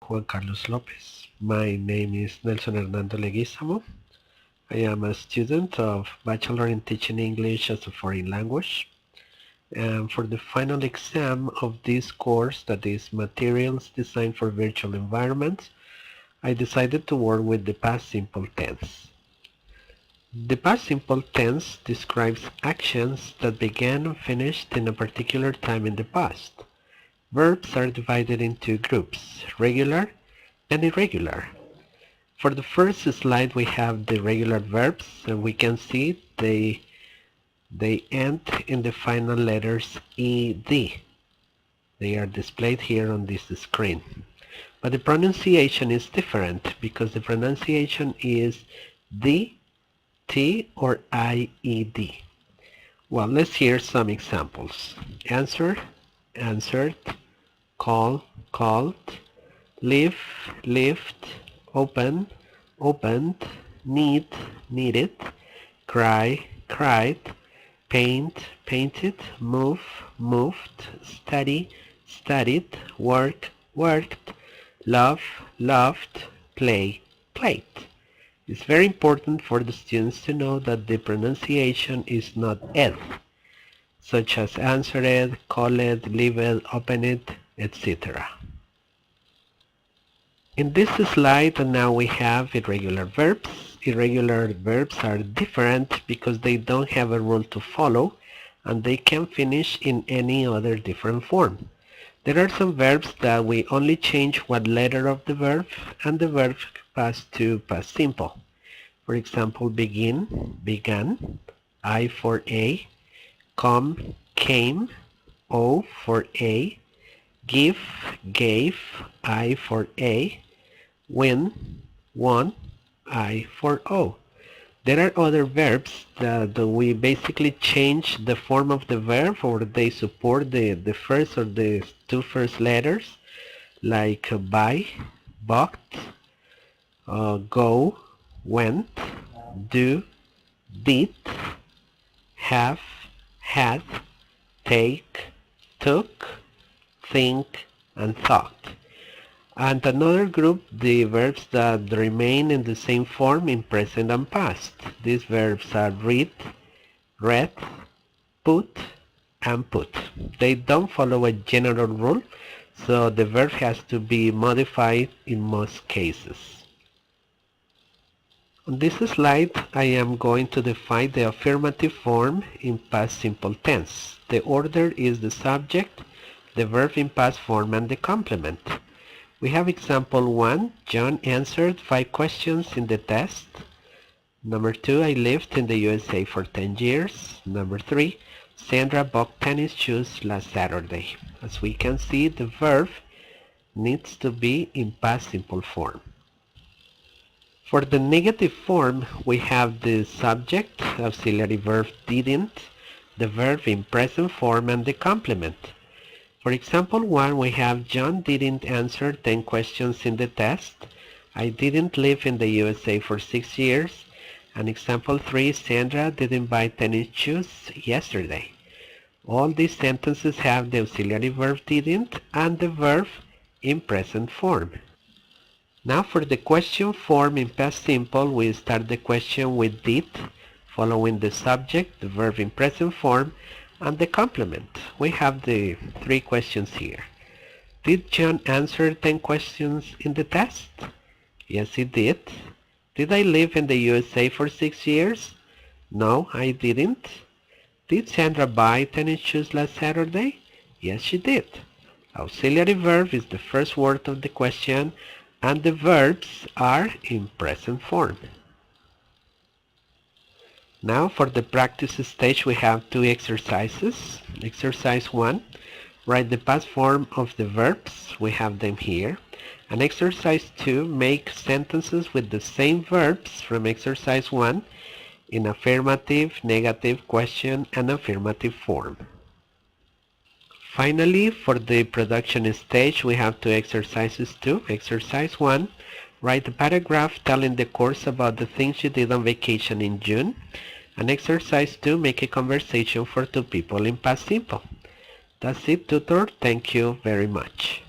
Juan Carlos Lopez. My name is NelsonLeguizamo. I am a student of Bachelor in Teaching English as a Foreign Language. And for the final exam of this course, that is Materials Designed for Virtual Environments, I decided to work with the past simple tense. The past simple tense describes actions that began and finished in a particular time in the past. Verbs are divided into groups, regular and irregular. For the first slide we have the regular verbs, and we can see they end in the final letters ed. They are displayed here on this screen. But the pronunciation is different because the pronunciation is D, T, or IED. Well, let's hear some examples. Answer, answered, call, called, live, lived, open, opened, need, needed, cry, cried, paint, painted, move, moved, study, studied, work, worked, love, loved, play, played. It's very important for the students to know that the pronunciation is not ed, such as answered, called, lived, opened, etc. In this slide now we have irregular verbs. Irregular verbs are different because they don't have a rule to follow and they can finish in any other different form. There are some verbs that we only change one letter of the verb and the verb past to past simple. For example, begin, began, I for a, come, came, O for a, give, gave, I for a, win, won, I for O. There are other verbs that we basically change the form of the verb, or they support the first or the two first letters, like buy, bought, go, went, do, did, have, had, take, took, think, and thought. And another group, the verbs that remain in the same form in present and past. These verbs are read, read, put, and put. They don't follow a general rule, so the verb has to be modified in most cases. On this slide, I am going to define the affirmative form in past simple tense. The order is the subject, the verb in past form, and the complement. We have example 1, John answered 5 questions in the test. Number 2, I lived in the USA for 10 years. Number 3, Sandra bought tennis shoes last Saturday. As we can see, the verb needs to be in past simple form. For the negative form, we have the subject, auxiliary verb didn't, the verb in present form, and the complement. For example 1, we have John didn't answer 10 questions in the test. I didn't live in the USA for 6 years. And example 3, Sandra didn't buy tennis shoes yesterday. All these sentences have the auxiliary verb didn't and the verb in present form. Now for the question form in past simple, we start the question with did, following the subject, the verb in present form, and the complement. We have the 3 questions here. Did John answer 10 questions in the test? Yes, he did. Did I live in the USA for 6 years? No, I didn't. Did Sandra buy tennis shoes last Saturday? Yes, she did. Auxiliary verb is the first word of the question, and the verbs are in present form. Now for the practice stage we have 2 exercises. Exercise 1, write the past form of the verbs. We have them here. And exercise 2, make sentences with the same verbs from exercise 1 in affirmative, negative, question, and affirmative form. Finally, for the production stage we have 2 exercises too. Exercise 1, write a paragraph telling the course about the things you did on vacation in June. And exercise 2, make a conversation for 2 people in past simple. That's it, tutor. Thank you very much.